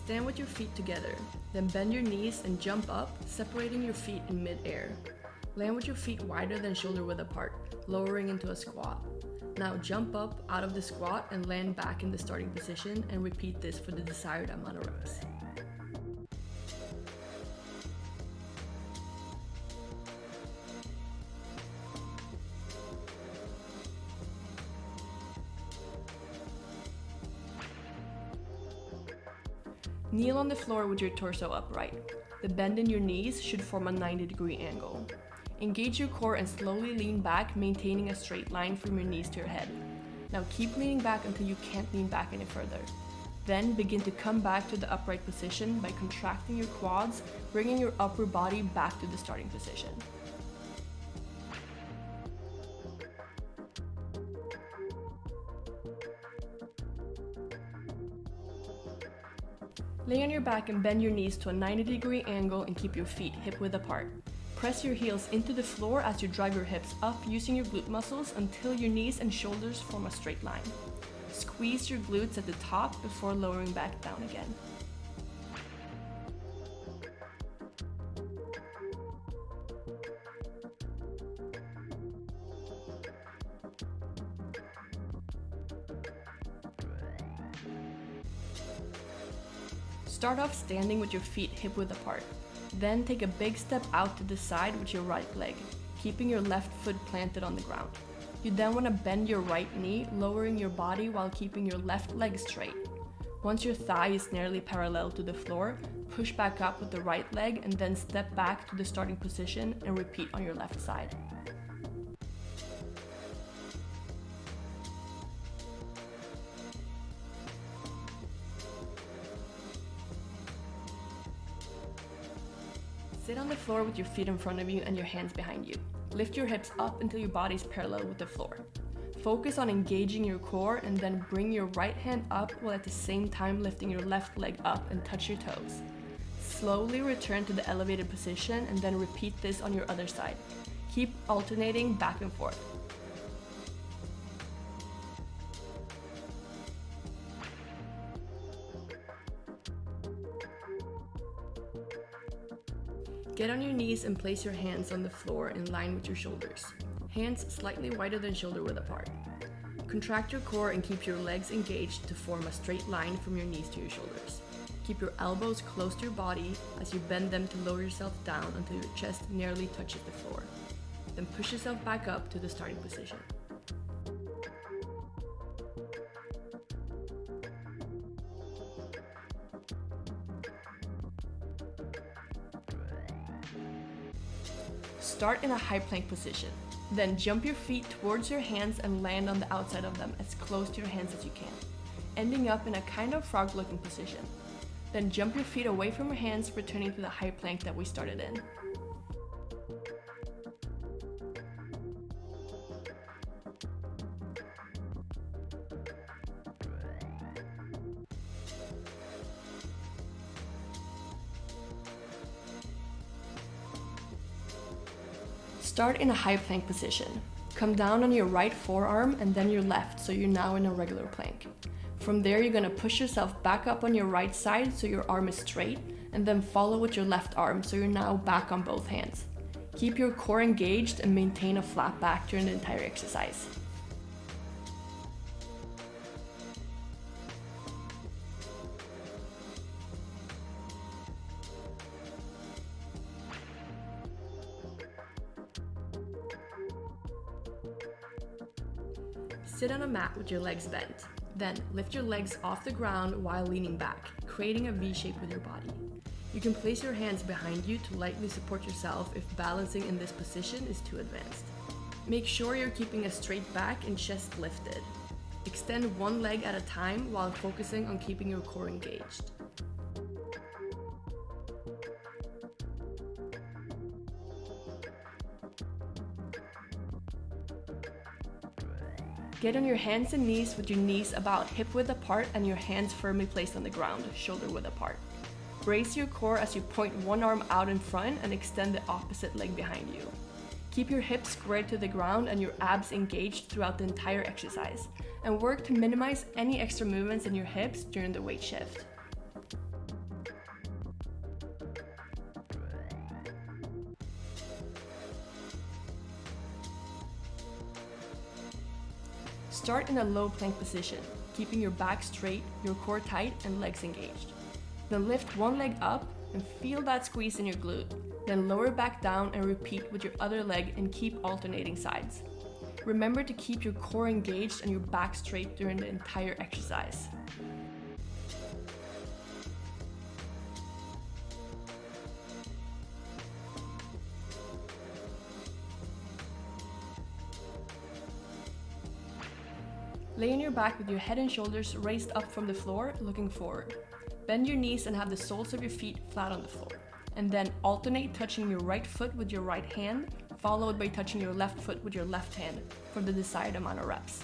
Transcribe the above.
Stand with your feet together, then bend your knees and jump up, separating your feet in mid-air. Land with your feet wider than shoulder width apart, lowering into a squat. Now jump up out of the squat and land back in the starting position, and repeat this for the desired amount of reps. Kneel on the floor with your torso upright. The bend in your knees should form a 90-degree angle. Engage your core and slowly lean back, maintaining a straight line from your knees to your head. Now keep leaning back until you can't lean back any further. Then begin to come back to the upright position by contracting your quads, bringing your upper body back to the starting position. Lay on your back and bend your knees to a 90-degree angle and keep your feet hip width apart. Press your heels into the floor as you drive your hips up using your glute muscles until your knees and shoulders form a straight line. Squeeze your glutes at the top before lowering back down again. Start off standing with your feet hip width apart. Then take a big step out to the side with your right leg, keeping your left foot planted on the ground. You then want to bend your right knee, lowering your body while keeping your left leg straight. Once your thigh is nearly parallel to the floor, push back up with the right leg and then step back to the starting position and repeat on your left side. Sit on the floor with your feet in front of you and your hands behind you. Lift your hips up until your body is parallel with the floor. Focus on engaging your core and then bring your right hand up while at the same time lifting your left leg up and touch your toes. Slowly return to the elevated position and then repeat this on your other side. Keep alternating back and forth. Get on your knees and place your hands on the floor in line with your shoulders. Hands slightly wider than shoulder width apart. Contract your core and keep your legs engaged to form a straight line from your knees to your shoulders. Keep your elbows close to your body as you bend them to lower yourself down until your chest nearly touches the floor. Then push yourself back up to the starting position. Start in a high plank position. Then jump your feet towards your hands and land on the outside of them as close to your hands as you can, ending up in a kind of frog-looking position. Then jump your feet away from your hands, returning to the high plank that we started in. Start in a high plank position. Come down on your right forearm and then your left, so you're now in a regular plank. From there, you're gonna push yourself back up on your right side so your arm is straight, and then follow with your left arm so you're now back on both hands. Keep your core engaged and maintain a flat back during the entire exercise. Sit on a mat with your legs bent. Then lift your legs off the ground while leaning back, creating a V shape with your body. You can place your hands behind you to lightly support yourself if balancing in this position is too advanced. Make sure you're keeping a straight back and chest lifted. Extend one leg at a time while focusing on keeping your core engaged. Get on your hands and knees with your knees about hip width apart and your hands firmly placed on the ground, shoulder width apart. Brace your core as you point one arm out in front and extend the opposite leg behind you. Keep your hips squared to the ground and your abs engaged throughout the entire exercise, and work to minimize any extra movements in your hips during the weight shift. Start in a low plank position, keeping your back straight, your core tight, and legs engaged. Then lift one leg up and feel that squeeze in your glute. Then lower back down and repeat with your other leg and keep alternating sides. Remember to keep your core engaged and your back straight during the entire exercise. Lay on your back with your head and shoulders raised up from the floor, looking forward. Bend your knees and have the soles of your feet flat on the floor. And then alternate touching your right foot with your right hand, followed by touching your left foot with your left hand for the desired amount of reps.